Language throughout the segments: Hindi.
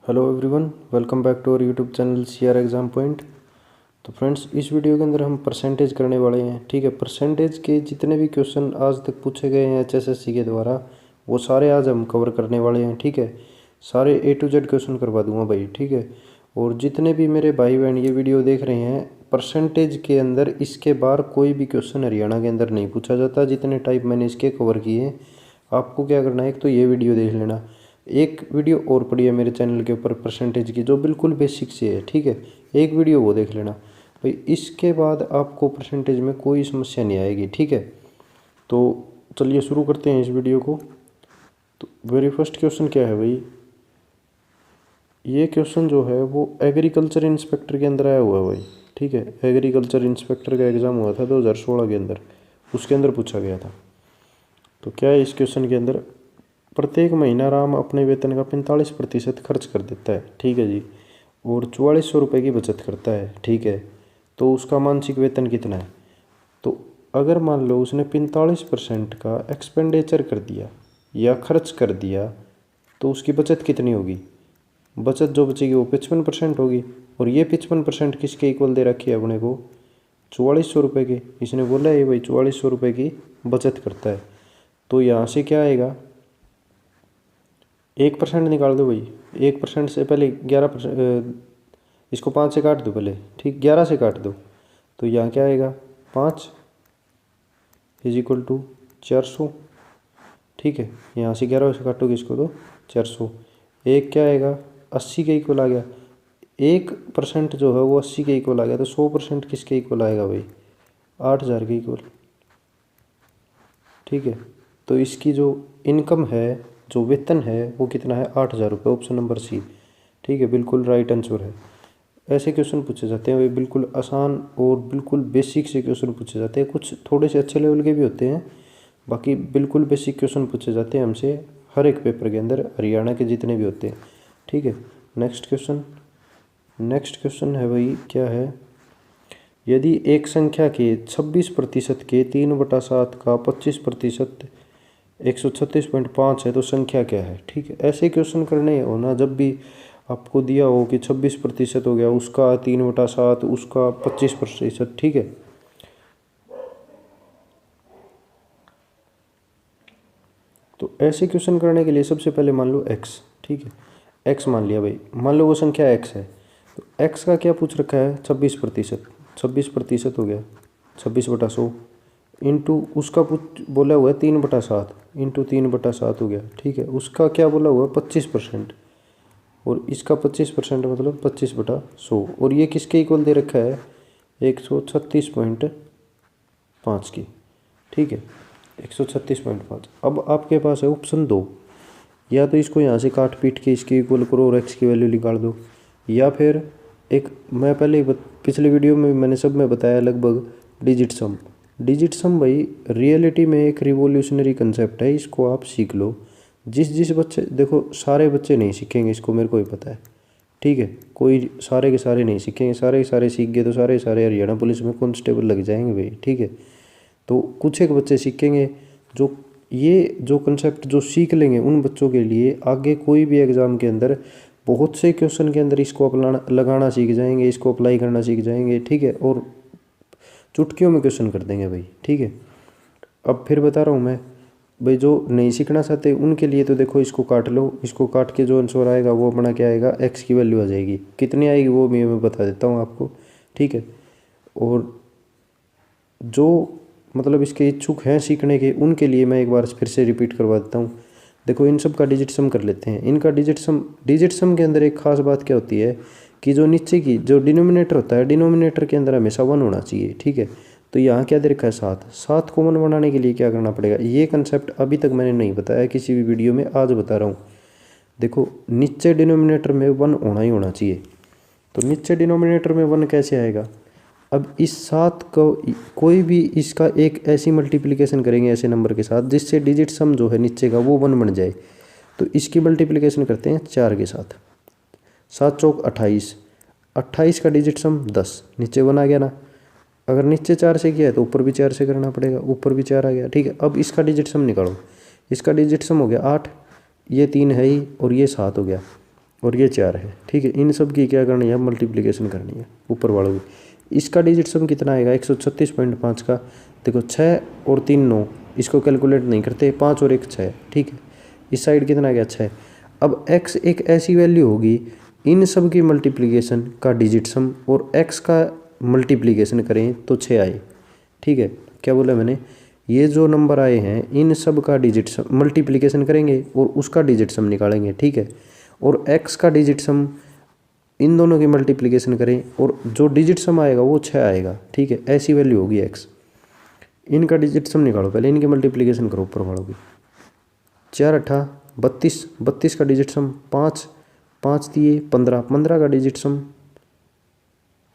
Hello everyone, welcome back to our YouTube channel CR exam point. तो फ्रेंड्स, इस वीडियो के अंदर हम परसेंटेज करने वाले हैं। ठीक है, परसेंटेज के जितने भी क्वेश्चन आज तक पूछे गए हैं HSSC के द्वारा, वो सारे आज हम कवर करने वाले हैं। ठीक है, सारे A to Z क्वेश्चन करवा दूंगा भाई। ठीक है, और जितने भी मेरे भाई बहन ये वीडियो देख रहे हैं, परसेंटेज के अंदर इसके बाहर कोई भी क्वेश्चन हरियाणा के अंदर नहीं पूछा जाता। जितने टाइप मैंने इसके कवर किए हैं, आपको क्या करना है, एक तो ये वीडियो देख लेना, एक वीडियो और पड़ी है मेरे चैनल के ऊपर परसेंटेज की, जो बिल्कुल बेसिक से है। ठीक है, एक वीडियो वो देख लेना भाई। इसके बाद आपको परसेंटेज में कोई समस्या नहीं आएगी। ठीक है, तो चलिए शुरू करते हैं इस वीडियो को। तो वेरी फर्स्ट क्वेश्चन क्या है भाई, ये क्वेश्चन जो है वो एग्रीकल्चर इंस्पेक्टर के अंदर आया हुआ है भाई। ठीक है, एग्रीकल्चर इंस्पेक्टर का एग्ज़ाम हुआ था 2016 के अंदर, उसके अंदर पूछा गया था। तो क्या है इस क्वेश्चन के अंदर, प्रत्येक महीना राम अपने वेतन का 45% खर्च कर देता है। ठीक है जी, और 4400 रुपये की बचत करता है। ठीक है, तो उसका मासिक वेतन कितना है? तो अगर मान लो उसने 45% का एक्सपेंडिचर कर दिया या खर्च कर दिया, तो उसकी बचत कितनी होगी? बचत जो बचेगी वो 55% होगी। और ये 55% किसके इक्वल दे रखी है अपने को? 4400 रुपये के। इसने बोला है भाई 4400 रुपये की बचत करता है। तो यहाँ से क्या आएगा, 1% निकाल दो भाई। 1% से पहले 11%, इसको 5 से काट दो पहले। ठीक, 11 से काट दो, तो यहाँ क्या आएगा, 5 = 400। ठीक है, यहाँ से 11 से काटोगे इसको तो 400। एक क्या आएगा, 80 के इक्वल आ गया। 1% जो है वो 80 के इक्वल आ गया, तो 100% किसके इक्वल आएगा भाई? 8000 के इक्वल। ठीक है, तो इसकी जो इनकम है, जो वेतन है, वो कितना है? 8000 रुपये। Option number C. ठीक है, बिल्कुल राइट आंसर है। ऐसे क्वेश्चन पूछे जाते हैं, वे बिल्कुल आसान और बिल्कुल बेसिक से क्वेश्चन पूछे जाते हैं। कुछ थोड़े से अच्छे लेवल के भी होते हैं, बाकी बिल्कुल बेसिक क्वेश्चन पूछे जाते हैं हमसे हर एक पेपर के अंदर, हरियाणा के जितने भी होते हैं। ठीक है, नेक्स्ट क्वेश्चन है भाई, क्या है, यदि एक संख्या के 26% के 3/7 का 25% 136.5 है, तो संख्या क्या है? ठीक है, ऐसे क्वेश्चन करने हो ना, जब भी आपको दिया हो कि 26% हो गया, उसका 3/7, उसका 25%। ठीक है, तो ऐसे क्वेश्चन करने के लिए सबसे पहले मान लो x। ठीक है, x मान लिया भाई, मान लो वो संख्या x है, तो x का क्या पूछ रखा है? 26%। 26% हो गया 26/100, इंटू उसका बोला हुआ है 3/7, इंटू 3/7 हो गया। ठीक है, उसका क्या बोला हुआ है? 25%, और इसका 25% मतलब 25/100, और ये किसके इक्वल दे रखा है? 136.5 की। ठीक है, 136.5। अब आपके पास है ऑप्शन 2, या तो इसको यहाँ से काट पीट के इसके इक्वल करो और x की वैल्यू निकाल दो, या फिर एक, मैं पहले पिछले वीडियो में मैंने सब में बताया लगभग, डिजिट सम भाई रियलिटी में एक रिवोल्यूशनरी कंसेप्ट है, इसको आप सीख लो। जिस बच्चे, देखो सारे बच्चे नहीं सीखेंगे इसको, मेरे को ही पता है। ठीक है, कोई सारे के सारे नहीं सीखेंगे, सारे के सारे सीख गए तो सारे के सारे हरियाणा पुलिस में कांस्टेबल लग जाएंगे भाई। ठीक है, तो कुछ एक बच्चे सीखेंगे, जो ये जो कंसेप्ट जो सीख लेंगे, उन बच्चों के लिए आगे कोई भी एग्ज़ाम के अंदर बहुत से क्वेश्चन के अंदर इसको अपना लगाना सीख जाएंगे, इसको अप्लाई करना सीख जाएंगे। ठीक है, और चुटकियों में क्वेश्चन कर देंगे भाई। ठीक है, अब फिर बता रहा हूँ मैं भाई, जो नहीं सीखना चाहते उनके लिए तो देखो, इसको काट लो, इसको काट के जो आंसर आएगा वो अपना क्या आएगा, x की वैल्यू आ जाएगी। कितनी आएगी वो मैं बता देता हूँ आपको। ठीक है, और जो मतलब इसके इच्छुक हैं सीखने के, उनके लिए मैं एक बार फिर से रिपीट करवा देता हूँ। देखो, इन सब का डिजिट सम कर लेते हैं। इनका डिजिट सम के अंदर एक खास बात क्या होती है कि जो नीचे की जो डिनोमिनेटर होता है, डिनोमिनेटर के अंदर हमेशा 1 होना चाहिए। ठीक है, तो यहाँ क्या दे रखा है? 7 को 1 बनाने के लिए क्या करना पड़ेगा? ये कंसेप्ट अभी तक मैंने नहीं बताया किसी भी वीडियो में, आज बता रहा हूँ। देखो, नीचे डिनोमिनेटर में 1 होना ही होना चाहिए। तो नीचे डिनोमिनेटर में 1 कैसे आएगा? अब इस 7 को कोई भी इसका एक ऐसी मल्टीप्लिकेशन करेंगे ऐसे नंबर के साथ, जिससे डिजिट सम जो है नीचे का वो 1 बन जाए। तो इसकी मल्टीप्लिकेशन करते हैं 4 के साथ। 7 चौक 28, 28 का डिजिट सम 10, नीचे 1 आ गया ना। अगर नीचे 4 से किया है तो ऊपर भी 4 से करना पड़ेगा, ऊपर भी 4 आ गया। ठीक है, अब इसका डिजिट सम निकालो। इसका डिजिट सम हो गया 8, ये 3 है ही, और ये 7 हो गया। और ये 4 है, ठीक है। इन सब की क्या करनी है, मल्टीप्लिकेशन करनी है ऊपर वालों की। इसका डिजिट सम कितना आएगा 136.5 का, देखो 6 और 3 9, इसको कैलकुलेट नहीं करते, 5 और 1 6, ठीक है। इस साइड कितना आ गया 6। अब x एक ऐसी वैल्यू होगी, इन सब की मल्टीप्लिकेशन का डिजिट सम और x का मल्टीप्लिकेशन करें तो 6 आए, ठीक है। क्या बोला मैंने, ये जो नंबर आए हैं इन सब का डिजिट सम मल्टीप्लिकेशन करेंगे और उसका डिजिट सम निकालेंगे, ठीक है। और x का डिजिट सम इन दोनों की मल्टीप्लिकेशन करें और जो डिजिट सम आएगा वो 6 आएगा, ठीक है। ऐसी वैल्यू होगी x। इनका डिजिट सम निकालो, पहले इनकी मल्टीप्लिकेशन करो ऊपर वालों की। 4 8 32, 32 का डिजिट सम 5, 5 दिए 15, 15 का डिजिट सम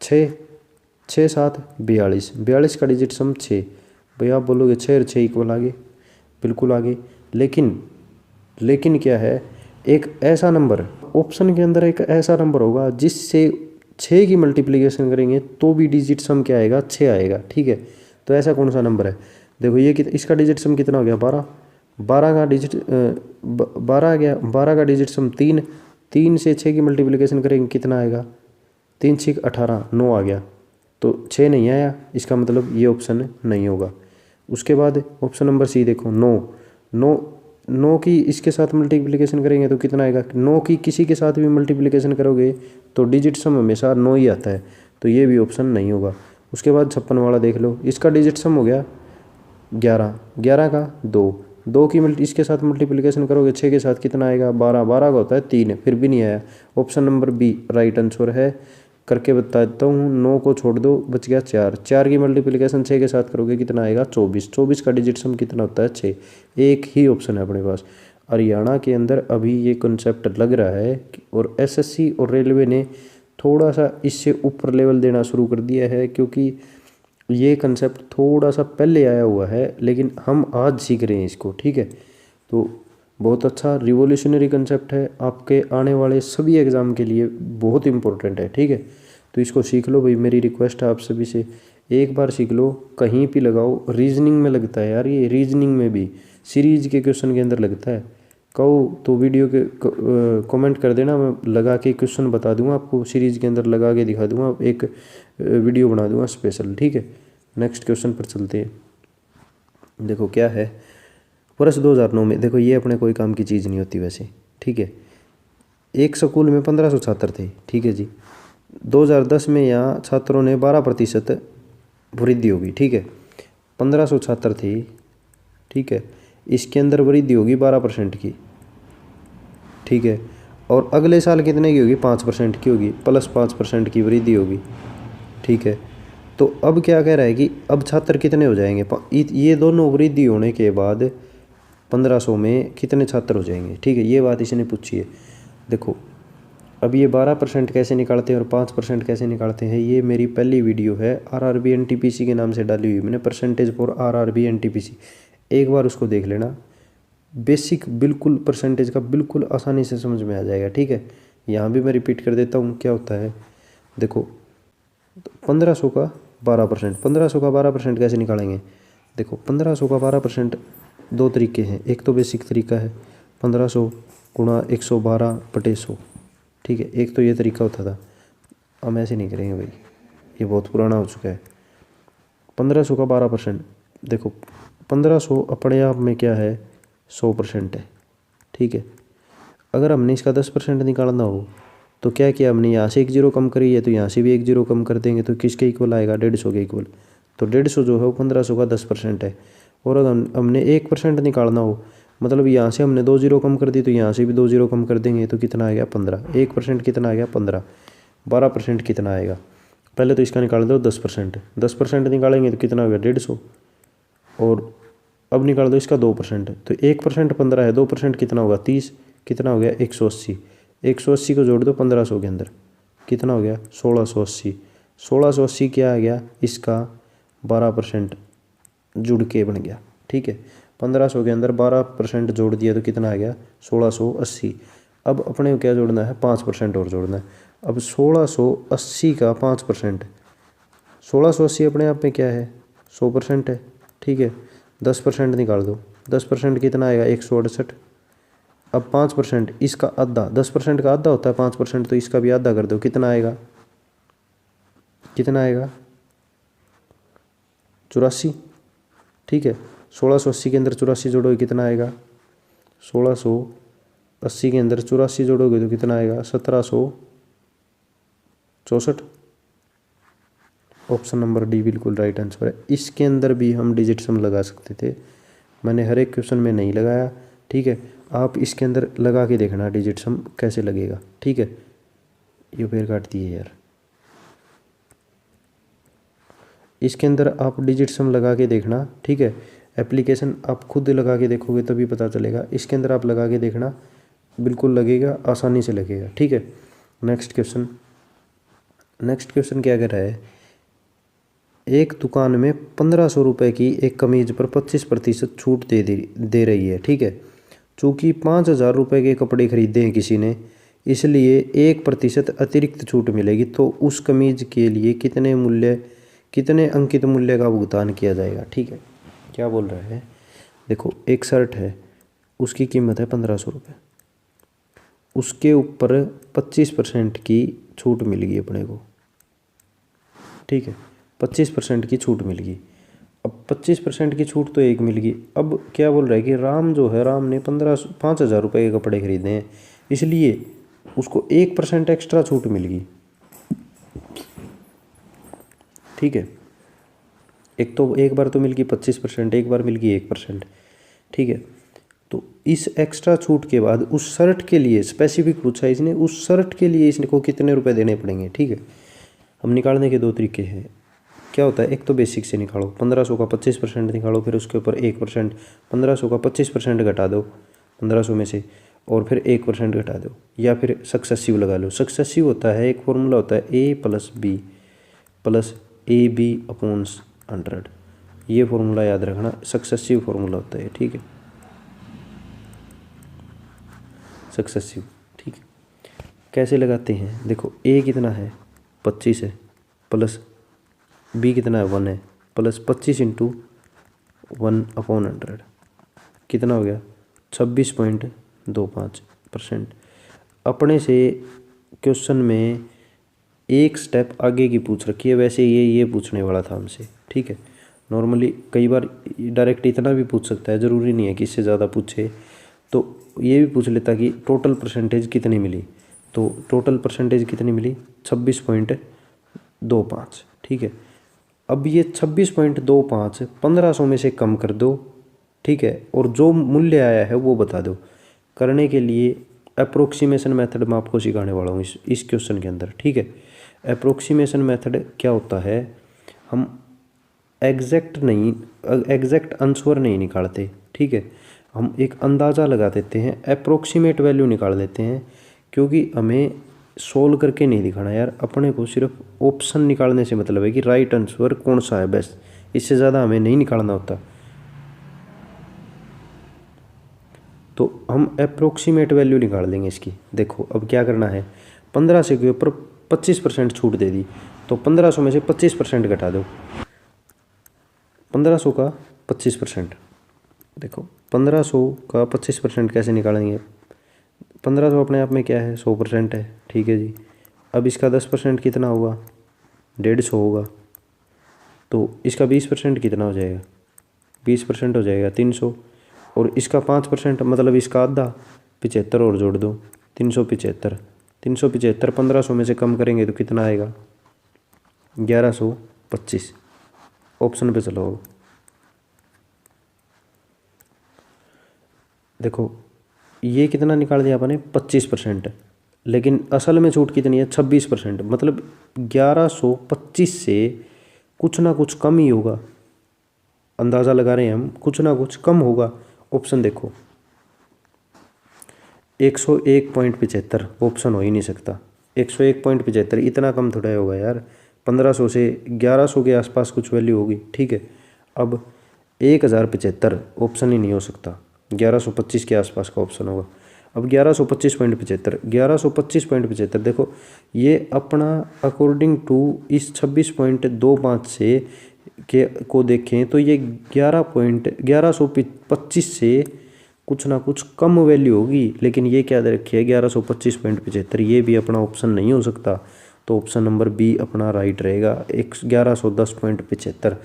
6, 6 7 42, 42 का डिजिट सम 6। भाई आप बोलोगे 6 और 6 इक्वल आगे, बिल्कुल आगे। लेकिन क्या है, एक ऐसा नंबर ऑप्शन के अंदर एक ऐसा नंबर होगा जिससे 6 की मल्टीप्लिकेशन करेंगे तो भी डिजिट सम क्या आएगा 6 आएगा, ठीक है। तो ऐसा कौन सा नंबर है, देखो ये इसका डिजिट सम कितना हो गया 12, 12 का डिजिट 12 आ गया, 12 का डिजिट सम 3, 3 से 6 की मल्टीप्लिकेशन करेंगे कितना आएगा 3 6 18, 9 आ गया। तो 6 नहीं आया, इसका मतलब ये ऑप्शन नहीं होगा। उसके बाद ऑप्शन नंबर सी देखो 9, 9 9 की इसके साथ मल्टीप्लिकेशन करेंगे तो कितना आएगा, 9 की किसी के साथ भी मल्टीप्लिकेशन करोगे तो डिजिट सम हमेशा 9 ही आता है, तो ये भी ऑप्शन नहीं होगा। उसके बाद 56 वाला देख लो, इसका डिजिट सम हो गया 11, 11 का 2, 2 की इसके साथ मल्टीप्लिकेशन करोगे 6 के साथ कितना आएगा 12, 12 का होता है 3, फिर भी नहीं आया। Option number B right answer है। करके बता देता हूँ, 9 को छोड़ दो बच गया 4, 4 की मल्टीप्लिकेशन 6 के साथ करोगे कितना आएगा 24, 24 का डिजिट सम कितना होता है 6। एक ही ऑप्शन है अपने पास। हरियाणा के अंदर अभी ये कॉन्सेप्ट लग रहा है और एसएससी और रेलवे ने थोड़ा सा इससे ऊपर लेवल देना शुरू कर दिया है, क्योंकि ये कंसेप्ट थोड़ा सा पहले आया हुआ है लेकिन हम आज सीख रहे हैं इसको, ठीक है। तो बहुत अच्छा रिवोल्यूशनरी कंसेप्ट है, आपके आने वाले सभी एग्ज़ाम के लिए बहुत इंपॉर्टेंट है, ठीक है। तो इसको सीख लो भाई, मेरी रिक्वेस्ट है आप सभी से, एक बार सीख लो, कहीं भी लगाओ। रीजनिंग में लगता है यार, ये रीजनिंग में भी सीरीज के क्वेश्चन के अंदर लगता है। कहो तो वीडियो के कमेंट कर देना, मैं लगा के क्वेश्चन बता दूंगा आपको, सीरीज के अंदर लगा के दिखा दूंगा, एक वीडियो बना दूंगा स्पेशल, ठीक है। नेक्स्ट क्वेश्चन पर चलते हैं। देखो क्या है, वर्ष 2009 में, देखो ये अपने कोई काम की चीज़ नहीं होती वैसे, ठीक है। एक स्कूल में 1500 छात्र थे, ठीक है जी। 2010 में यहाँ छात्रों ने 12% वृद्धि होगी, ठीक है। 1500 छात्र थे, ठीक है, इसके अंदर वृद्धि होगी 12% की, ठीक है। और अगले साल कितने की होगी 5% की होगी, प्लस 5% की वृद्धि होगी, ठीक है। तो अब क्या कह रहा है कि अब छात्र कितने हो जाएंगे, ये दोनों वृद्धि होने के बाद 1500 में कितने छात्र हो जाएंगे, ठीक है। ये बात इसने पूछी है। देखो अब ये 12% कैसे निकालते हैं और 5% कैसे निकालते हैं, ये मेरी पहली वीडियो है आरआरबी एनटीपीसी के नाम से डाली हुई मैंने, परसेंटेज फॉर आरआरबी एनटीपीसी, एक बार उसको देख लेना। बेसिक बिल्कुल परसेंटेज का बिल्कुल आसानी से समझ में आ जाएगा, ठीक है। यहाँ भी मैं रिपीट कर देता हूँ क्या होता है। देखो 1500 का 12%, 1500 का 12% कैसे निकालेंगे। देखो 1500 का 12% दो तरीके हैं, एक तो बेसिक तरीका है 1500 गुणा 112/100, ठीक है। एक तो ये तरीका होता था, हम ऐसे नहीं करेंगे भाई, ये बहुत पुराना हो चुका है। 1500 का 12%, देखो 1500 अपने आप में क्या है 100% है, ठीक है। अगर हमने इसका 10% निकालना हो तो क्या किया हमने, यहाँ से एक जीरो कम करी है तो यहाँ से भी एक जीरो कम कर देंगे, तो किसके इक्वल आएगा 150 के इक्वल। तो 150 जो है वो 1500 का 10% है। और अगर हमने 1% निकालना हो, मतलब यहाँ से हमने 2 जीरो कम कर दी तो यहाँ से भी 2 जीरो कम कर देंगे, तो कितना आ गया 15। 1% कितना आ गया 15, 12% कितना आएगा, पहले तो इसका निकाल दो 10%, 10% निकालेंगे तो कितना हो गया 150, और अब निकाल दो इसका 2%, तो 1% 15 है, 2% कितना होगा 30, कितना हो गया 180, 180 को जोड़ दो 1500 के अंदर, कितना हो गया 1680, 1680 क्या आ गया इसका 12% जुड़ के बन गया, ठीक है। 1500 के अंदर 12% जोड़ दिया तो कितना आ गया 1680। अब अपने को क्या जोड़ना है 5% और जोड़ना है। अब 1680 का 5%, 1680 अपने आप में क्या है 100% है, ठीक है। 10% निकाल दो, 10% कितना आएगा 168। अब 5% इसका आधा, 10% का आधा होता है 5%, तो इसका भी आधा कर दो, कितना आएगा, कितना आएगा 84। ठीक है, 1680 के अंदर 84 जोड़ोगे कितना आएगा, 1680 के अंदर 84 जोड़ोगे तो कितना आएगा 1764। ऑप्शन नंबर डी बिल्कुल राइट आंसर है। इसके अंदर भी हम डिजिट सम लगा सकते थे, मैंने हर एक क्वेश्चन में नहीं लगाया। ठीक है, आप इसके अंदर लगा के देखना डिजिट सम कैसे लगेगा। ठीक है, ये पेड़ काट दिए यार। इसके अंदर आप डिजिट सम लगा के देखना। ठीक है, एप्लीकेशन आप खुद लगा के देखोगे तभी पता चलेगा। इसके अंदर आप लगा के देखना, बिल्कुल लगेगा, आसानी से लगेगा। ठीक है, नेक्स्ट क्वेश्चन क्या कह रहा है, एक दुकान में 1500 रुपये की एक कमीज पर 25% छूट दे रही है। ठीक है, चूँकि 5000 रुपये के कपड़े खरीदे हैं किसी ने, इसलिए 1% अतिरिक्त छूट मिलेगी, तो उस कमीज के लिए कितने अंकित मूल्य का भुगतान किया जाएगा। ठीक है, क्या बोल रहा है, देखो एक शर्ट है, उसकी कीमत है 1500 रुपये, उसके ऊपर 25% की छूट मिल गई अपने को। ठीक है, 25% की छूट मिल गई। अब 25% की छूट तो एक मिल गई। अब क्या बोल रहा है कि राम जो है, राम ने 5000 रुपये के कपड़े खरीदे हैं, इसलिए उसको 1% एक्स्ट्रा छूट मिल गई। ठीक है, एक बार तो मिल गई 25%, एक बार मिल गई 1%। ठीक है, तो इस एक्स्ट्रा छूट के बाद उस शर्ट के लिए स्पेसिफिक पूछा इसने, उस शर्ट के लिए इसको कितने रुपए देने पड़ेंगे। ठीक है, हम निकालने के दो तरीके हैं। क्या होता है, एक तो बेसिक से निकालो, 1500 का 25% निकालो, फिर उसके ऊपर 1%, 1500 का 25% घटा दो 1500 में से, और फिर 1% घटा दो, या फिर सक्सेसिव लगा लो। सक्सेसिव होता है, एक फॉर्मूला होता है A+B+AB/100, ये फॉर्मूला याद रखना, सक्सेसिव फॉर्मूला होता है। ठीक है, सक्सेसिव। ठीक है, कैसे लगाते हैं, देखो A कितना है 25 है, प्लस B कितना है 1 है, प्लस 25 × 1/100 कितना हो गया 26.25%। अपने से क्वेश्चन में एक स्टेप आगे की पूछ रखी है, वैसे ये पूछने वाला था हमसे। ठीक है, नॉर्मली कई बार डायरेक्ट इतना भी पूछ सकता है, ज़रूरी नहीं है कि इससे ज़्यादा पूछे, तो ये भी पूछ लेता कि टोटल परसेंटेज कितनी मिली, तो टोटल परसेंटेज कितनी मिली 26.25। ठीक है, अब ये 26.25 1500 में से कम कर दो। ठीक है, और जो मूल्य आया है वो बता दो। करने के लिए अप्रोक्सीमेशन मेथड मैं आपको सिखाने वाला हूँ इस क्वेश्चन के अंदर। ठीक है, अप्रोक्सीमेशन मेथड क्या होता है, हम एग्जैक्ट आंसर नहीं निकालते। ठीक है, हम एक अंदाज़ा लगा देते हैं, अप्रोक्सीमेट वैल्यू निकाल देते हैं, क्योंकि हमें सोल्व करके नहीं दिखाना यार, अपने को सिर्फ ऑप्शन निकालने से मतलब है कि राइट आंसर कौन सा है, बस इससे ज़्यादा हमें नहीं निकालना होता। तो हम अप्रोक्सीमेट वैल्यू निकाल देंगे इसकी। देखो अब क्या करना है, 1500 के ऊपर 25% छूट दे दी, तो 1500 में से 25% घटा दो, 1500 का 25%। देखो 1500 का 25% कैसे निकालेंगे, 1500 अपने आप में क्या है 100% है। ठीक है जी, अब इसका 10% कितना होगा 150 होगा, तो इसका 20% कितना हो जाएगा 20% हो जाएगा 300, और इसका 5% मतलब इसका आधा 75 और जोड़ दो 375। 1500 में से कम करेंगे तो कितना आएगा 1125। ऑप्शन पे चलो। देखो ये कितना निकाल दिया आपने 25%, लेकिन असल में छूट कितनी है 26%, मतलब 1125 से कुछ ना कुछ कम ही होगा, अंदाज़ा लगा रहे हैं हम, कुछ ना कुछ कम होगा। ऑप्शन देखो 101.75 ऑप्शन हो ही नहीं सकता, 101.75 इतना कम थोड़ा होगा यार, 1500 से 1100 के आसपास कुछ वैल्यू होगी। ठीक है, अब 1075 ऑप्शन ही नहीं हो सकता, 1125 के आसपास का ऑप्शन होगा। अब 1125.75 देखो ये अपना अकॉर्डिंग टू इस 26.25 से को देखें तो ये 1125 से कुछ ना कुछ कम वैल्यू होगी, लेकिन ये क्या दे रखी है 1125.75, ये भी अपना ऑप्शन नहीं हो सकता। तो ऑप्शन नंबर बी अपना राइट रहेगा 1110.75।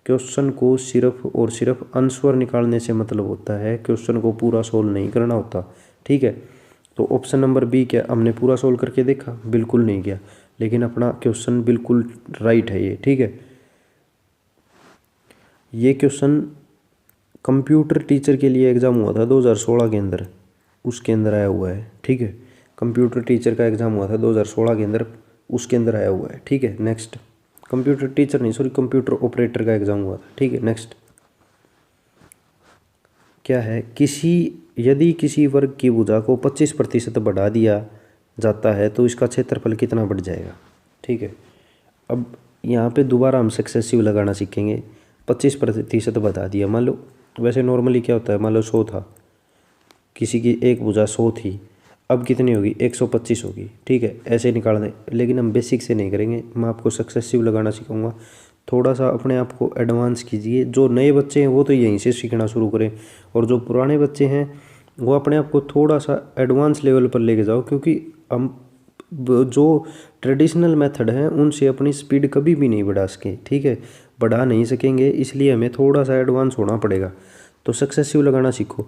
क्वेश्चन को सिर्फ और सिर्फ आंसर निकालने से मतलब होता है, क्वेश्चन को पूरा सोल्व नहीं करना होता। ठीक है, तो ऑप्शन नंबर बी क्या हमने पूरा सोल्व करके देखा? बिल्कुल नहीं किया, लेकिन अपना क्वेश्चन बिल्कुल राइट है ये। ठीक है, ये क्वेश्चन कंप्यूटर टीचर के लिए एग्ज़ाम हुआ था 2016 के अंदर, उसके अंदर आया हुआ है। ठीक है, कंप्यूटर टीचर का एग्ज़ाम हुआ था 2016 के अंदर, उसके अंदर आया हुआ है। ठीक है, नेक्स्ट। कंप्यूटर टीचर नहीं, सॉरी, कंप्यूटर ऑपरेटर का एग्ज़ाम हुआ था। ठीक है, नेक्स्ट क्या है? यदि किसी वर्ग की भुजा को 25% बढ़ा दिया जाता है तो इसका क्षेत्रफल कितना बढ़ जाएगा? ठीक है, अब यहाँ पे दोबारा हम सक्सेसिव लगाना सीखेंगे। 25% बढ़ा दिया, मान लो, वैसे नॉर्मली क्या होता है, मान लो 100 था, किसी की एक भुजा 100 थी, अब कितनी होगी? 125 होगी। ठीक है, ऐसे निकाल दें, लेकिन हम बेसिक से नहीं करेंगे, मैं आपको सक्सेसिव लगाना सिखाऊंगा। थोड़ा सा अपने आप को एडवांस कीजिए। जो नए बच्चे हैं वो तो यहीं से सीखना शुरू करें, और जो पुराने बच्चे हैं वो अपने आप को थोड़ा सा एडवांस लेवल पर लेके जाओ, क्योंकि हम जो ट्रेडिशनल मेथड हैं उनसे अपनी स्पीड कभी भी नहीं बढ़ा सकें। ठीक है, बढ़ा नहीं सकेंगे, इसलिए हमें थोड़ा सा एडवांस होना पड़ेगा। तो सक्सेसिव लगाना सीखो।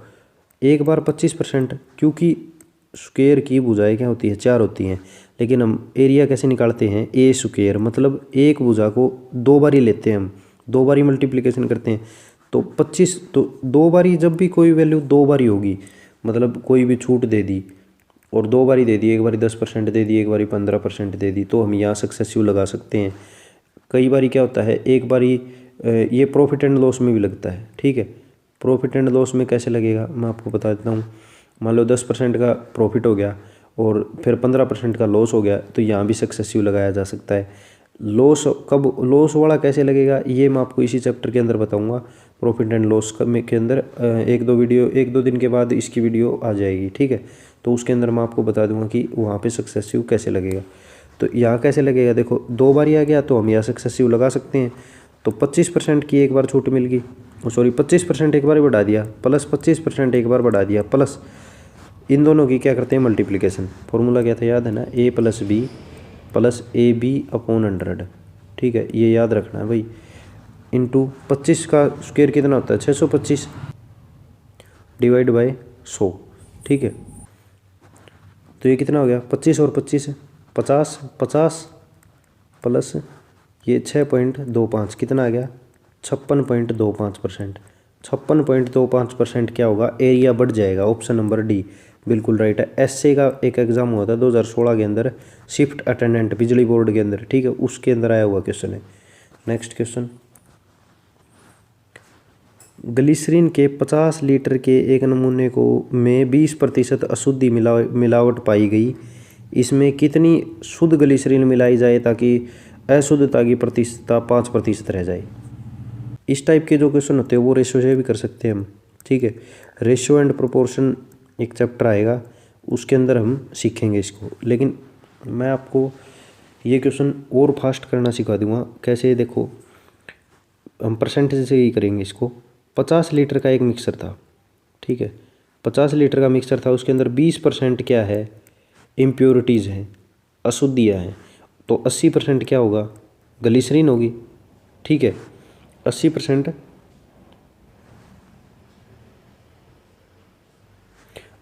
एक बार 25%, क्योंकि स्क्वायर की भुजाएं क्या होती है? 4 होती हैं, लेकिन हम एरिया कैसे निकालते हैं? ए स्क्वायर, मतलब एक भुजा को 2 बारी लेते हैं हम, 2 बारी मल्टीप्लिकेशन करते हैं। तो 25, तो 2 बारी, जब भी कोई वैल्यू 2 बारी होगी, मतलब कोई भी छूट दे दी और 2 बारी दे दी, एक बारी 10% दे दी, एक बारी 15% दे दी, तो हम यहाँ सक्सेसिव लगा सकते हैं। कई बारी क्या होता है, एक बारी ये प्रॉफिट एंड लॉस में भी लगता है। ठीक है, प्रॉफिट एंड लॉस में कैसे लगेगा मैं आपको बता देता हूँ। मान लो 10% का प्रॉफिट हो गया और फिर 15% का लॉस हो गया, तो यहाँ भी सक्सेसिव लगाया जा सकता है। लॉस कब, लॉस वाला कैसे लगेगा, ये मैं आपको इसी चैप्टर के अंदर बताऊंगा, प्रॉफिट एंड लॉस के अंदर। एक दो दिन के बाद इसकी वीडियो आ जाएगी। ठीक है, तो उसके अंदर मैं आपको बता दूंगा कि वहाँ पे सक्सेसिव कैसे लगेगा। तो यहाँ कैसे लगेगा, देखो 2 बारी आ गया तो हम यहाँ सक्सेसिव लगा सकते हैं। तो 25% की एक बार छूट मिल गई, सॉरी 25% एक बार बढ़ा दिया, प्लस 25% एक बार बढ़ा दिया, प्लस इन दोनों की क्या करते हैं? मल्टीप्लिकेशन। फॉर्मूला क्या था, याद है ना? A + B + AB/100। ठीक है, ये याद रखना है भाई। इंटू 25 का स्क्वायर कितना होता है? 625 डिवाइड बाय 100। ठीक है, तो ये कितना हो गया? 25 और 25 50, 50 प्लस ये 6.25 कितना आ गया? 56.25%। 56.25% क्या होगा? एरिया बढ़ जाएगा। ऑप्शन नंबर डी बिल्कुल राइट है। एसए का एक एग्जाम हुआ था 2016 के अंदर, शिफ्ट अटेंडेंट बिजली बोर्ड के अंदर। ठीक है, उसके अंदर आया हुआ क्वेश्चन है। नेक्स्ट क्वेश्चन, ग्लिसरीन के 50 लीटर के एक नमूने को में 20% अशुद्धि मिलावट पाई गई। इसमें कितनी शुद्ध ग्लिसरीन मिलाई जाए ताकि अशुद्धता की प्रतिशतता 5% रह जाए? इस टाइप के जो क्वेश्चन होते हैं वो रेशियो से भी कर सकते हैं हम। ठीक है, रेशियो एंड प्रोपोर्शन एक चैप्टर आएगा, उसके अंदर हम सीखेंगे इसको। लेकिन मैं आपको ये क्वेश्चन और फास्ट करना सिखा दूंगा। कैसे? देखो, हम परसेंटेज से ही करेंगे इसको। 50 लीटर का एक मिक्सर था। ठीक है, 50 लीटर का मिक्सर था, उसके अंदर 20% क्या है? इम्प्योरिटीज़ हैं, अशुद्धियाँ हैं। तो 80% क्या होगा? ग्लिसरीन होगी। ठीक है, 80%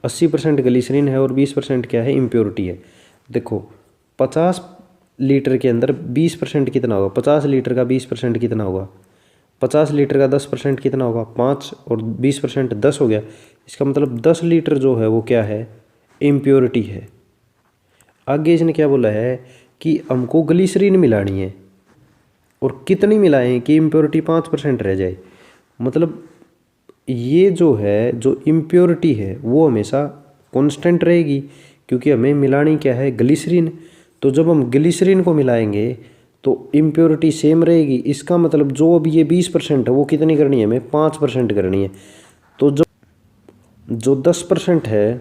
80% ग्लिसरीन है और 20% क्या है? इम्प्योरिटी है। देखो 50 लीटर के अंदर 20% कितना होगा? 50 लीटर का 20% कितना होगा? 50 लीटर का 10% कितना होगा? 5 और 20% 10 हो गया। इसका मतलब 10 लीटर जो है वो क्या है? इम्प्योरिटी है। आगे इसने क्या बोला है कि हमको ग्लिसरीन मिलानी है, और कितनी मिलाएं कि इम्प्योरिटी 5% रह जाए। मतलब ये जो है, जो इम्प्योरिटी है वो हमेशा कांस्टेंट रहेगी, क्योंकि हमें मिलानी क्या है? ग्लिसरीन। तो जब हम ग्लिसरीन को मिलाएंगे तो इम्प्योरिटी सेम रहेगी। इसका मतलब जो अब ये 20% है वो कितनी करनी है? हमें 5% करनी है। तो जो 10% है,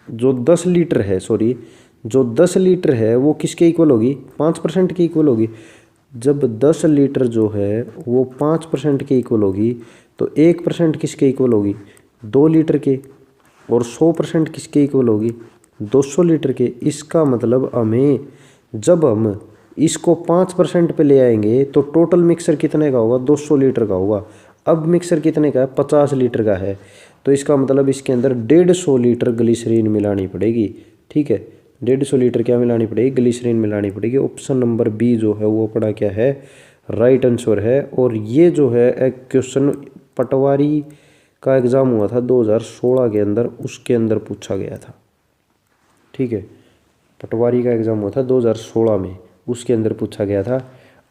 जो 10 लीटर है, सॉरी, जो 10 लीटर है वो किसके इक्वल होगी? 5% के इक्वल होगी। जब 10 लीटर जो है वो 5% के इक्वल होगी, तो 1% किसके इक्वल होगी? 2 लीटर के। और 100% किसके इक्वल होगी, 200 लीटर के। इसका मतलब हमें जब हम इसको 5% पे ले आएंगे तो टोटल मिक्सर कितने का होगा, 200 लीटर का होगा। अब मिक्सर कितने का है, 50 लीटर का है। तो इसका मतलब इसके अंदर 150 लीटर ग्लिसरीन मिलानी पड़ेगी। ठीक है, 150 लीटर क्या मिलानी पड़ेगी, ग्लिसरीन मिलानी पड़ेगी। ऑप्शन नंबर बी जो है वो पड़ा क्या है, राइट आंसर है। और ये जो है एक क्वेश्चन पटवारी का एग्ज़ाम हुआ था 2016 के अंदर, उसके अंदर पूछा गया था। ठीक है, पटवारी का एग्ज़ाम हुआ था 2016 में, उसके अंदर पूछा गया था।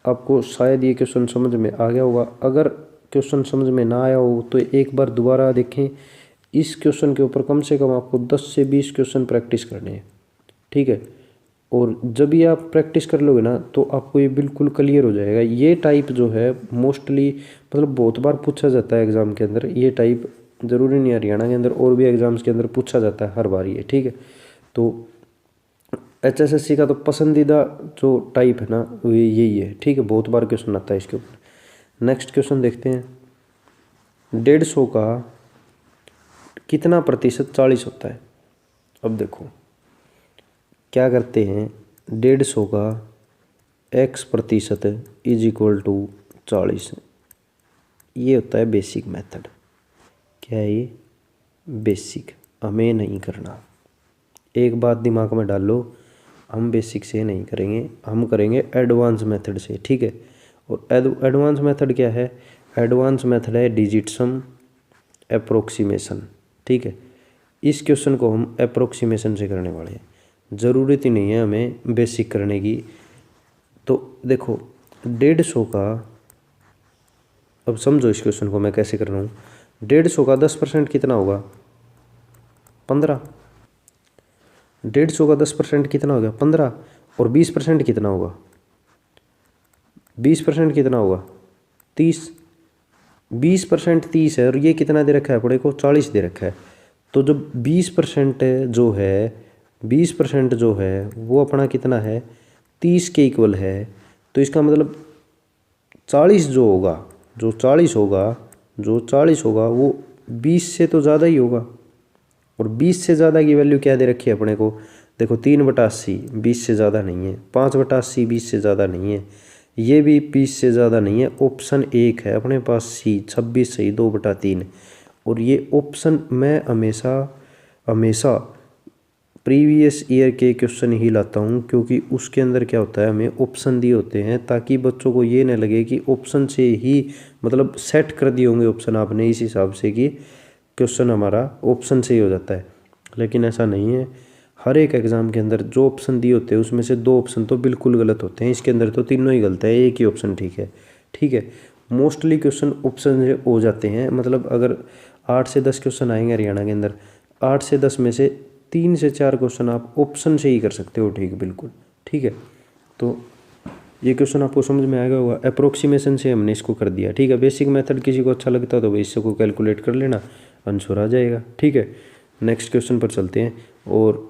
आपको शायद ये क्वेश्चन समझ में आ गया होगा। अगर क्वेश्चन समझ में ना आया हो तो एक बार दोबारा देखें। इस क्वेश्चन के ऊपर कम से कम आपको 10 से 20 क्वेश्चन प्रैक्टिस करने हैं। ठीक है, और जब ये आप प्रैक्टिस कर लोगे ना तो आपको ये बिल्कुल क्लियर हो जाएगा। ये टाइप जो है मोस्टली मतलब बहुत बार पूछा जाता है एग्ज़ाम के अंदर। ये टाइप ज़रूरी नहीं हरियाणा के अंदर, और भी एग्ज़ाम्स के अंदर पूछा जाता है हर बार ये। ठीक है, तो HSSC का तो पसंदीदा जो टाइप है ना वो यही है। ठीक है, बहुत बार क्वेश्चन आता है इसके ऊपर। नेक्स्ट क्वेश्चन देखते हैं। 150 का कितना प्रतिशत 40 होता है। अब देखो क्या करते हैं, 150 का x% इज इक्वल टू 40। ये होता है बेसिक मेथड। क्या है ये, बेसिक। हमें नहीं करना, एक बात दिमाग में डाल लो, हम बेसिक से नहीं करेंगे, हम करेंगे एडवांस मेथड से। ठीक है, और एडवांस मेथड क्या है, एडवांस मेथड है डिजिट सम अप्रोक्सीमेशन। ठीक है, इस क्वेश्चन को हम अप्रोक्सीमेशन से करने वाले हैं, ज़रूरत ही नहीं है हमें बेसिक करने की। तो देखो 150 का, अब समझो इस क्वेश्चन को मैं कैसे कर रहा हूँ। 150 का 10% कितना होगा, 15। 150 का 10% कितना हो गया, 15। और 20% कितना होगा, 20% कितना होगा, 30। 20% 30 है, और ये कितना दे रखा है अपने को, 40 दे रखा है। तो जो 20% जो है, 20% जो है वो अपना कितना है, 30 के इक्वल है। तो इसका मतलब 40 जो होगा, जो 40 होगा, जो 40 होगा वो 20 से तो ज़्यादा ही होगा। और 20 से ज़्यादा की वैल्यू क्या दे रखी है अपने को, देखो 3/80 20 से ज़्यादा नहीं है, 5/80 20 से ज़्यादा नहीं है, ये भी 20 से ज़्यादा नहीं है। ऑप्शन एक है अपने पास सी, 26 सही, 2/3। और ये ऑप्शन मैं हमेशा हमेशा प्रीवियस ईयर के क्वेश्चन ही लाता हूँ, क्योंकि उसके अंदर क्या होता है, हमें ऑप्शन दिए होते हैं ताकि बच्चों को ये न लगे कि ऑप्शन से ही मतलब सेट कर दिए होंगे ऑप्शन आपने इस हिसाब से कि क्वेश्चन हमारा ऑप्शन से ही हो जाता है। लेकिन ऐसा नहीं है, हर एक एग्ज़ाम के अंदर जो ऑप्शन दिए होते हैं उसमें से 2 ऑप्शन तो बिल्कुल गलत होते हैं, इसके अंदर तो तीनों ही गलत है, एक ही ऑप्शन ठीक है। ठीक है, मोस्टली क्वेश्चन ऑप्शन से हो जाते हैं। मतलब अगर 8 से 10 क्वेश्चन आएंगे हरियाणा के अंदर, 8 से 10 में से 3 से 4 क्वेश्चन आप ऑप्शन से ही कर सकते हो। ठीक, बिल्कुल ठीक है। तो ये क्वेश्चन आपको समझ में आ गया होगा, अप्रोक्सीमेशन से हमने इसको कर दिया। ठीक है, बेसिक मेथड किसी को अच्छा लगता है तो भाई इससे को कैलकुलेट कर लेना, आंसर आ जाएगा। ठीक है, नेक्स्ट क्वेश्चन पर चलते हैं। और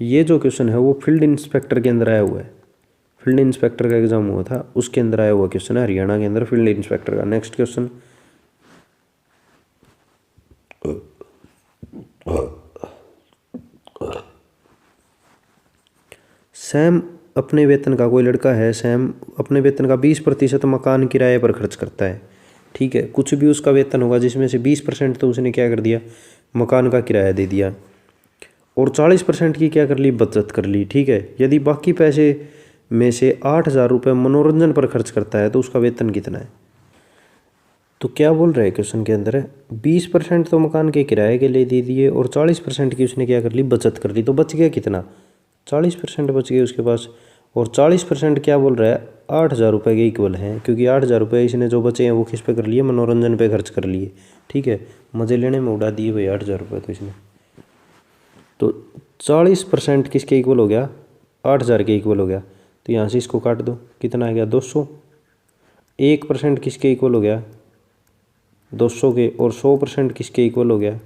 ये जो क्वेश्चन है वो फील्ड इंस्पेक्टर के अंदर आया हुआ है। फील्ड इंस्पेक्टर का एग्जाम हुआ था, उसके अंदर आया हुआ क्वेश्चन है हरियाणा के अंदर फील्ड इंस्पेक्टर का। नेक्स्ट क्वेश्चन, सैम अपने वेतन का, कोई लड़का है सैम, अपने वेतन का 20% मकान किराए पर खर्च करता है। ठीक है, कुछ भी उसका वेतन होगा जिसमें से 20% तो उसने क्या कर दिया, मकान का किराया दे दिया, और 40% की क्या कर ली, बचत कर ली। ठीक है, यदि बाकी पैसे में से 8,000 रुपये मनोरंजन पर खर्च करता है तो उसका वेतन कितना है। तो क्या बोल रहे हैं क्वेश्चन के अंदर है, 20% तो मकान के किराए के लिए दे दिए और 40% की उसने क्या कर ली, बचत कर ली। तो बच गया कितना, 40% बच गए उसके पास। और 40% क्या बोल रहा है, 8,000 रुपये के इक्वल हैं, क्योंकि 8,000 रुपये इसने जो बचे हैं वो किस पे कर लिए, मनोरंजन पे खर्च कर लिए। ठीक है, मज़े लेने में उड़ा दिए भाई 8,000 रुपये तो इसने। तो 40% किसके इक्वल हो गया, 8,000 के इक्वल हो गया। तो यहाँ से इसको काट दो, कितना आ गया, 200। 1% किसके इक्वल हो गया, 200 के। और 100% किसके इक्वल हो गया,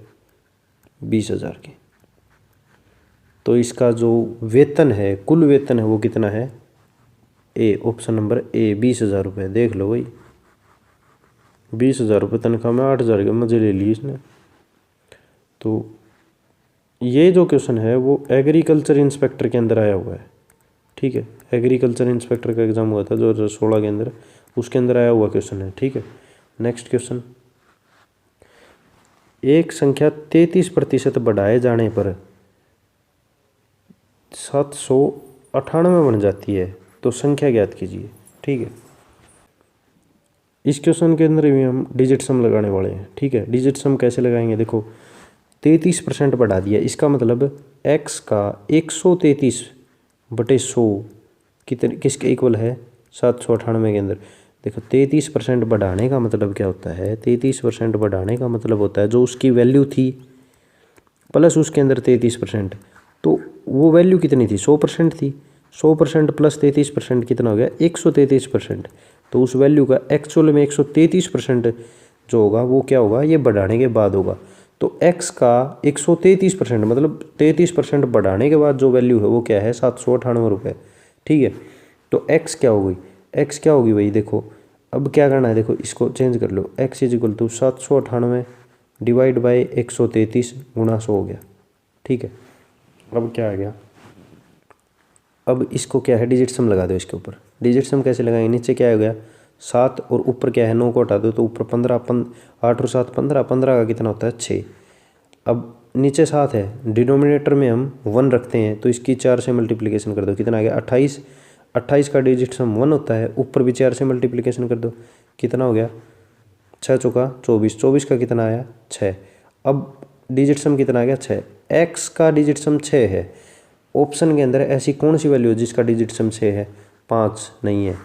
20,000 के। तो इसका जो वेतन है, कुल वेतन है वो कितना है, ए, ऑप्शन नंबर ए, 20,000 रुपये। देख लो भाई, 20,000 रुपये तनख्वाह में 8,000 के मजे ले लिए इसने। तो ये जो क्वेश्चन है वो एग्रीकल्चर इंस्पेक्टर के अंदर आया हुआ है, ठीक है। एग्रीकल्चर इंस्पेक्टर का एग्जाम हुआ था 2016 के अंदर, उसके अंदर आया हुआ क्वेश्चन है, ठीक है। नेक्स्ट क्वेश्चन, एक संख्या 33% बढ़ाए जाने पर 798 बन जाती है, तो संख्या ज्ञात कीजिए, ठीक है। इस क्वेश्चन के अंदर भी हम डिजिट सम लगाने वाले हैं, ठीक है। डिजिट सम कैसे लगाएंगे, देखो 33% बढ़ा दिया, इसका मतलब x का 133/100 कितने किसके इक्वल है, 798 के अंदर। देखो 33% बढ़ाने का मतलब क्या होता है, 33% बढ़ाने का मतलब होता है जो उसकी वैल्यू थी प्लस उसके अंदर 33%, तो वो वैल्यू कितनी थी, 100% थी। 100% प्लस 33% कितना हो गया, 133%। तो उस वैल्यू का एक्चुअल में 133% जो होगा वो क्या होगा, ये बढ़ाने के बाद होगा। तो x का 133% मतलब 33% बढ़ाने के बाद जो वैल्यू है वो क्या है, 798 रुपये, ठीक है। तो x क्या हो गई, x क्या होगी भाई, देखो अब क्या करना है, देखो इसको चेंज कर लो, x is equal to 798 divide by 133 गुणा 100 हो गया, ठीक है। अब क्या आ गया, अब इसको क्या है, डिजिट सम लगा दो इसके ऊपर। डिजिट सम कैसे लगाएंगे, नीचे क्या हो गया 7 और ऊपर क्या है 9 को हटा दो, तो ऊपर 15, 8 और 7 15, 15 का कितना होता है 6। अब नीचे 7 है, डिनोमिनेटर में हम 1 रखते हैं, तो इसकी 4 से मल्टीप्लिकेशन कर दो, कितना आ गया 28। 28 का डिजिट सम 1 होता है, ऊपर भी 4 से मल्टीप्लिकेशन कर दो, कितना हो गया 6 चौका 24, 24 का कितना आया 6। अब डिजिट सम कितना आ गया 6। एक्स का डिजिट सम 6 है, ऑप्शन के अंदर ऐसी कौन सी वैल्यू है जिसका डिजिट सम 6 है, 5 नहीं है,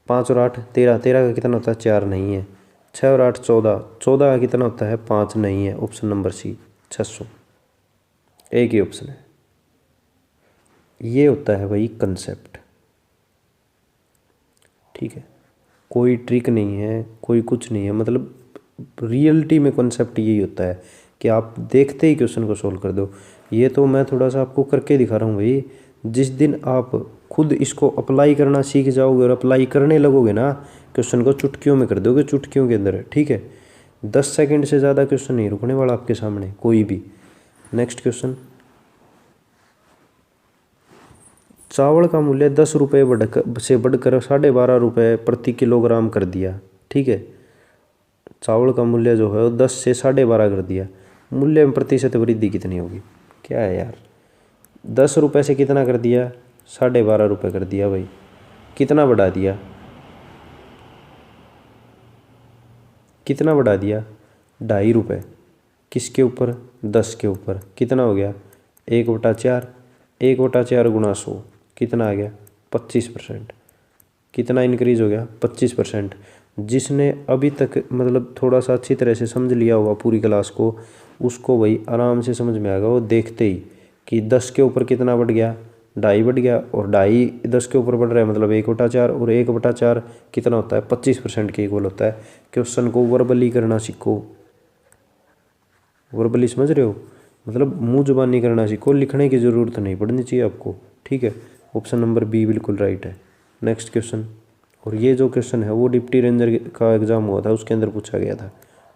5 और 8 13, 13 का कितना होता है 4 नहीं है, 6 और 8 14, 14 का कितना होता है 5 नहीं है, ऑप्शन नंबर सी 600, एक ही ऑप्शन है। ये होता है भाई कंसेप्ट, ठीक है, कोई ट्रिक नहीं है, कोई कुछ नहीं है, मतलब रियलिटी में कंसेप्ट यही होता है कि आप देखते ही क्वेश्चन को सोल्व कर दो। ये तो मैं थोड़ा सा आपको करके दिखा रहा हूँ भाई, जिस दिन आप खुद इसको अप्लाई करना सीख जाओगे और अप्लाई करने लगोगे ना, क्वेश्चन को चुटकियों में कर दोगे, चुटकियों के अंदर, ठीक है। 10 सेकंड से ज़्यादा क्वेश्चन नहीं रुकने वाला आपके सामने कोई भी। नेक्स्ट क्वेश्चन, चावल का मूल्य 10 रुपये से बढ़कर 12.5 रुपये प्रति किलोग्राम कर दिया, ठीक है। चावल का मूल्य जो है वो 10 से 12.5 कर दिया, मूल्य में प्रतिशत वृद्धि कितनी होगी, क्या है यार, 10 रुपये से कितना कर दिया 12.5 रुपये कर दिया भाई, कितना बढ़ा दिया, कितना बढ़ा दिया 2.5 रुपये, किसके ऊपर 10 के ऊपर, कितना हो गया 1/4, 1/4 गुणा 100 कितना आ गया 25%, कितना इंक्रीज हो गया 25%। जिसने अभी तक मतलब थोड़ा सा अच्छी तरह से समझ लिया होगा पूरी क्लास को, उसको भाई आराम से समझ में आएगा वो देखते ही कि 10 के ऊपर कितना बढ़ गया 2.5 बढ़ गया, और 2.5 10 के ऊपर बढ़ रहा है मतलब 1/4, और 1/4 कितना होता है 25% के इक्वल होता है। क्वेश्चन को वर्बली करना सीखो, वर्बली समझ रहे हो, मतलब मुंह जुबानी करना सीखो, लिखने की ज़रूरत नहीं पड़नी चाहिए आपको, ठीक है। ऑप्शन नंबर बी बिल्कुल राइट है। नेक्स्ट क्वेश्चन, और ये जो क्वेश्चन है वो डिप्टी रेंजर का एग्ज़ाम हुआ था उसके अंदर पूछा गया था,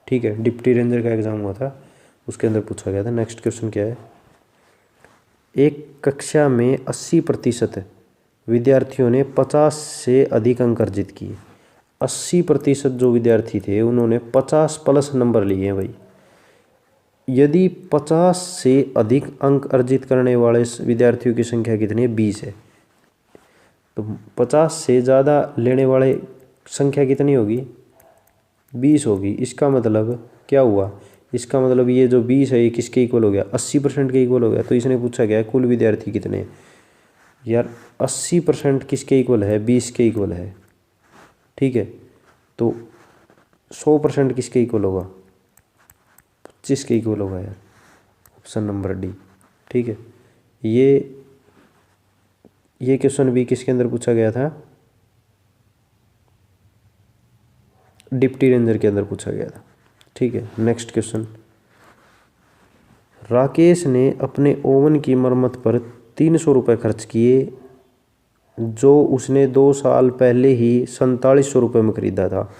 ठीक है, डिप्टी रेंजर का एग्ज़ाम हुआ था उसके अंदर पूछा गया था। नेक्स्ट क्वेश्चन क्या है, एक कक्षा में 80% विद्यार्थियों ने 50 से अधिक अंक अर्जित किए। 80% जो विद्यार्थी थे उन्होंने 50 प्लस नंबर लिए हैं भाई। यदि 50 से अधिक अंक अर्जित करने वाले विद्यार्थियों की संख्या कितनी है 20 है, तो 50 से ज़्यादा लेने वाले संख्या कितनी होगी 20 होगी। इसका मतलब क्या हुआ, इसका मतलब ये जो 20 है ये किसके इक्वल हो गया 80% के इक्वल हो गया। तो इसने पूछा गया कुल विद्यार्थी कितने हैं, यार 80% किसके इक्वल है 20 के इक्वल है, ठीक है। तो 100% किसके इक्वल होगा 25 के इक्वल होगा यार, ऑप्शन नंबर डी, ठीक है। ये क्वेश्चन भी किसके अंदर पूछा गया था, डिप्टी रेंजर के अंदर पूछा गया था, ठीक है। नेक्स्ट क्वेश्चन, राकेश ने अपने ओवन की मरम्मत पर 300 रुपये खर्च किए जो उसने 2 साल पहले ही 4700 रुपये में खरीदा था।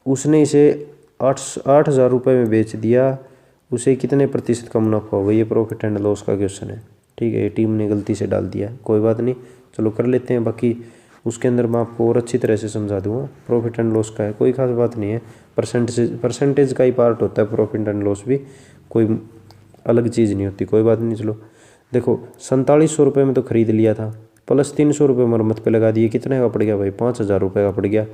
उसने इसे 8,000 रुपये में बेच दिया, उसे कितने प्रतिशत का मुनाफा होगा? ये प्रॉफिट एंड लॉस का क्वेश्चन है। ठीक है, ये टीम ने गलती से डाल दिया, कोई बात नहीं, चलो कर लेते हैं। बाकी उसके अंदर मैं आपको और अच्छी तरह से समझा दूंगा। प्रॉफिट एंड लॉस का है, कोई खास बात नहीं है, परसेंटेज का ही पार्ट होता है प्रॉफिट एंड लॉस भी, कोई अलग चीज़ नहीं होती, कोई बात नहीं। चलो देखो, 4700 रुपये में तो खरीद लिया था, प्लस 300 रुपये मरम्मत पे लगा दिए, कितने का पड़ गया भाई? 5,000 रुपये का पड़ गया।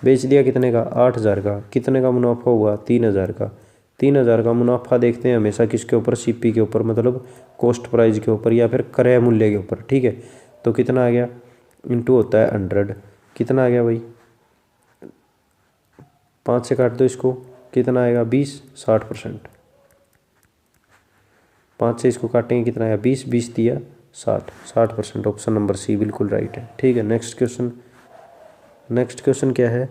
बेच दिया कितने का? 8,000 का। कितने का मुनाफा हुआ? 3,000 का। 3,000 का मुनाफा देखते हैं हमेशा किसके ऊपर? सीपी के ऊपर, मतलब कॉस्ट प्राइस के ऊपर या फिर क्रय मूल्य के ऊपर। ठीक है, तो कितना आ गया? इंटू होता है 100, कितना आ गया भाई? 5 से काट दो इसको, कितना आएगा? 20, 60%। 5 से इसको काटेंगे कितना आया? 20, 20 दिया 60%। ऑप्शन नंबर सी बिल्कुल राइट है। ठीक है, नेक्स्ट क्वेश्चन क्या है?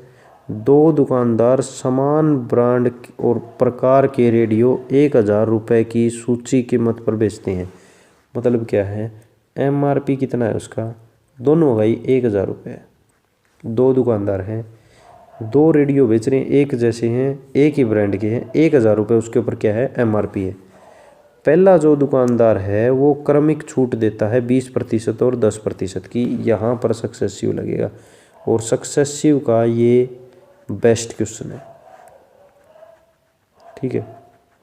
दो दुकानदार समान ब्रांड और प्रकार के रेडियो 1,000 रुपये की सूची कीमत पर बेचते हैं। मतलब क्या है? MRP कितना है उसका? दोनों भाई 1,000 रुपये। दो दुकानदार हैं, दो रेडियो बेच रहे हैं, एक जैसे हैं, एक ही ब्रांड के हैं, 1,000 रुपये उसके ऊपर क्या है? MRP है। पहला जो दुकानदार है वो क्रमिक छूट देता है 20% और 10% की, यहाँ पर सक्सेसिव लगेगा, और सक्सेसिव का ये बेस्ट क्वेश्चन है। ठीक है,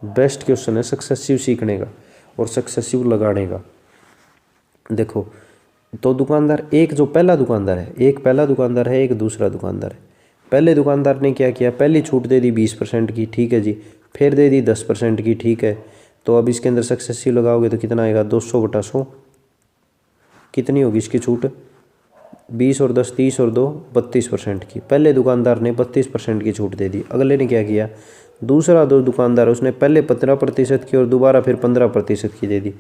बेस्ट क्वेश्चन है सक्सेसिव सीखने का और सक्सेसिव लगाने का। देखो, तो दुकानदार, एक जो पहला दुकानदार है, एक पहला दुकानदार है, एक दूसरा दुकानदार है। पहले दुकानदार ने क्या किया? पहली छूट दे दी 20% की, ठीक है जी, फिर दे दी 10% की, ठीक है। तो अब इसके अंदर सक्सेसिव लगाओगे तो कितना आएगा? 200/100। कितनी होगी इसकी छूट? 20 और 10 30 और 2 32% की। पहले दुकानदार ने 32% की छूट दे दी। अगले ने क्या किया? दूसरा दो दुकानदार, उसने पहले 15% की और दोबारा फिर 15% की दे दी।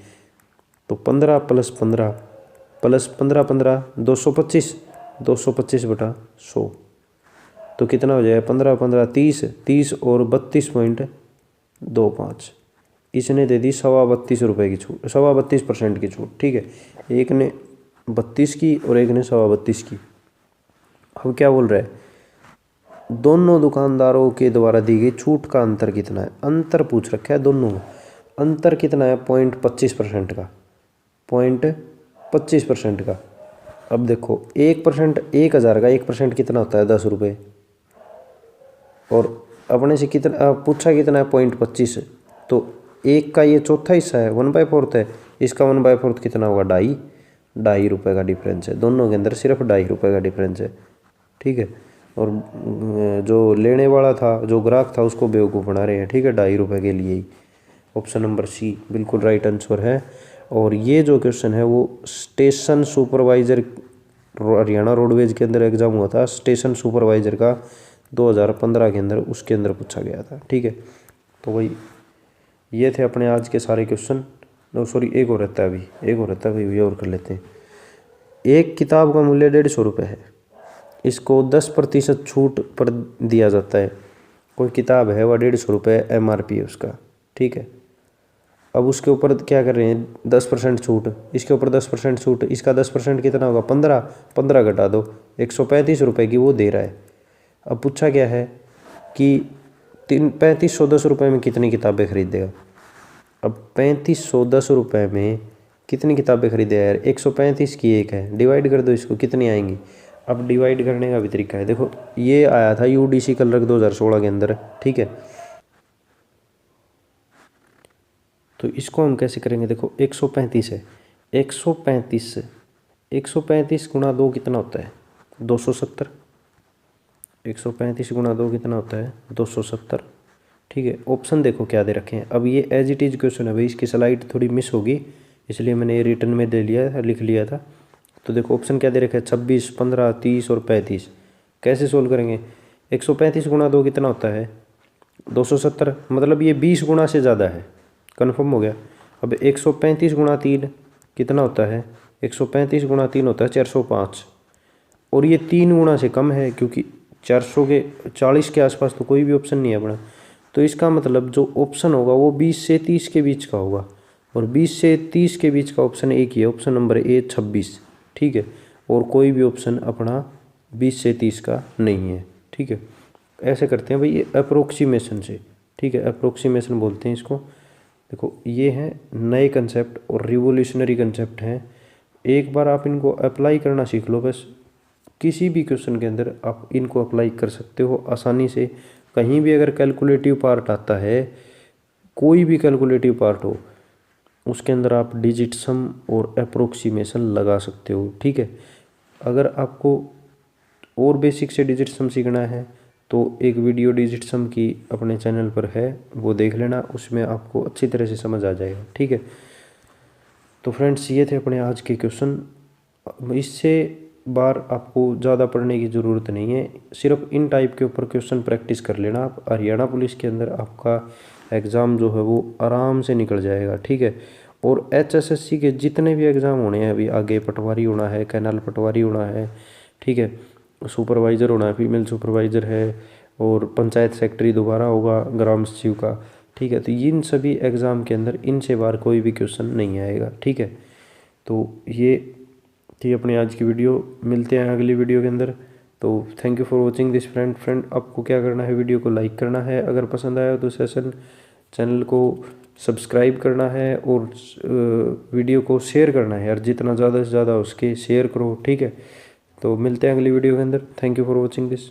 तो 15 + 15 + 15 15 225, 225/100। तो कितना हो जाएगा? 15 15 30, 30 और 32.25। इसने दे दी 32.25 रुपये की छूट, 32.25% की छूट। ठीक है, एक ने 32 की और एक ने 32.25 की। अब क्या बोल रहा है? दोनों दुकानदारों के द्वारा दी गई छूट का अंतर कितना है? अंतर पूछ रखा है दोनों में। अंतर कितना है? 0.25% का, 0.25% का। अब देखो, 1%, 1,000 का 1% कितना होता है? 10 रुपये। और अपने से कितना पूछा? कितना है? 0.25। तो एक का ये चौथा हिस्सा है, 1/4 है, इसका 1/4 कितना होगा? 2.5 रुपये का डिफरेंस है दोनों के अंदर, सिर्फ 2.5 रुपये का डिफरेंस है। ठीक है, और जो लेने वाला था, जो ग्राहक था, उसको बेवकूफ़ बना रहे हैं। ठीक है, 2.5 रुपये के लिए ही। ऑप्शन नंबर सी बिल्कुल राइट आंसर है। और ये जो क्वेश्चन है वो स्टेशन सुपरवाइज़र, हरियाणा रोडवेज के अंदर एग्ज़ाम हुआ था, स्टेशन सुपरवाइज़र का 2015 के अंदर, उसके अंदर पूछा गया था। ठीक है, तो भाई ये थे अपने आज के सारे क्वेश्चन। नो सॉरी, एक और रहता है अभी, एक और रहता है भाई, ये और कर लेते हैं। एक किताब का मूल्य 150 रुपये है, इसको 10% छूट पर दिया जाता है। कोई किताब है, वह 150 रुपये MRP है उसका। ठीक है, अब उसके ऊपर क्या कर रहे हैं? 10% छूट, इसके ऊपर 10% छूट, इसका 10% कितना होगा? 15, 15 घटा दो, 135 रुपये की वो दे रहा है। अब पूछा क्या है कि 3510 रुपये में कितनी किताबें खरीदेगा? अब 3510 रुपये में कितनी किताबें खरीदेगा यार? 135 की एक है, डिवाइड कर दो इसको, कितनी आएंगी? अब डिवाइड करने का भी तरीका है। देखो, ये आया था UDC क्लर्क 2016 के अंदर। ठीक है, तो इसको हम कैसे करेंगे? देखो, 135 है, 135 गुणा 2 कितना होता है? 270। 135 गुणा 2 कितना होता है? 270। ठीक है, ऑप्शन देखो क्या दे रखे हैं। अब ये एज इट इज़ क्वेश्चन है भाई, इसकी स्लाइड थोड़ी मिस होगी, इसलिए मैंने ये रिटर्न में दे लिया था, लिख लिया था। तो देखो ऑप्शन क्या दे रखे हैं? 26, 15, 30 और 35। कैसे सोल्व करेंगे? 135 गुणा 2 कितना होता है? 270, मतलब ये 20 गुणा से ज़्यादा है, कन्फर्म हो गया। अब 135 गुणा 3 कितना होता है? 135 गुणा 3 होता है 405, और ये 3 गुणा से कम है, क्योंकि 400 के 40 के आसपास तो कोई भी ऑप्शन नहीं है अपना। तो इसका मतलब जो ऑप्शन होगा वो 20 से 30 के बीच का होगा, और 20 से 30 के बीच का ऑप्शन एक ही है, ऑप्शन नंबर ए 26। ठीक है, और कोई भी ऑप्शन अपना 20 से 30 का नहीं है। ठीक है, ऐसे करते हैं भाई, ये अप्रोक्सीमेशन से, ठीक है, अप्रोक्सीमेशन बोलते हैं इसको। देखो ये हैं नए कंसेप्ट और रिवोल्यूशनरी कंसेप्ट हैं। एक बार आप इनको अप्लाई करना सीख लो, बस किसी भी क्वेश्चन के अंदर आप इनको अप्लाई कर सकते हो आसानी से। कहीं भी अगर कैलकुलेटिव पार्ट आता है, कोई भी कैलकुलेटिव पार्ट हो, उसके अंदर आप डिजिट सम और अप्रोक्सीमेशन लगा सकते हो, ठीक है। अगर आपको और बेसिक से डिजिट सम सीखना है तो एक वीडियो डिजिट सम की अपने चैनल पर है, वो देख लेना, उसमें आपको अच्छी तरह से समझ आ जाएगा, ठीक है। तो फ्रेंड्स ये थे अपने आज के क्वेश्चन। इससे बार आपको ज़्यादा पढ़ने की ज़रूरत नहीं है, सिर्फ इन टाइप के ऊपर क्वेश्चन प्रैक्टिस कर लेना आप। हरियाणा पुलिस के अंदर आपका एग्ज़ाम जो है वो आराम से निकल जाएगा, ठीक है। और HSSC के जितने भी एग्ज़ाम होने हैं अभी आगे, पटवारी होना है, कैनाल पटवारी होना है, ठीक है, सुपरवाइज़र होना है, फीमेल सुपरवाइज़र है, और पंचायत सेक्रेटरी दोबारा होगा ग्राम सचिव का, ठीक है। तो इन सभी एग्ज़ाम के अंदर इनसे बार कोई भी क्वेश्चन नहीं आएगा, ठीक है। तो ये थी अपनी आज की वीडियो, मिलते हैं अगली वीडियो के अंदर। तो thank you for watching this friend. आपको क्या करना है, वीडियो को लाइक करना है, अगर पसंद आया तो चैनल को सब्सक्राइब करना है, और वीडियो को शेयर करना है यार, जितना ज़्यादा से ज़्यादा उसके शेयर करो, ठीक है। तो मिलते हैं अगली वीडियो के अंदर। Thank you for watching this.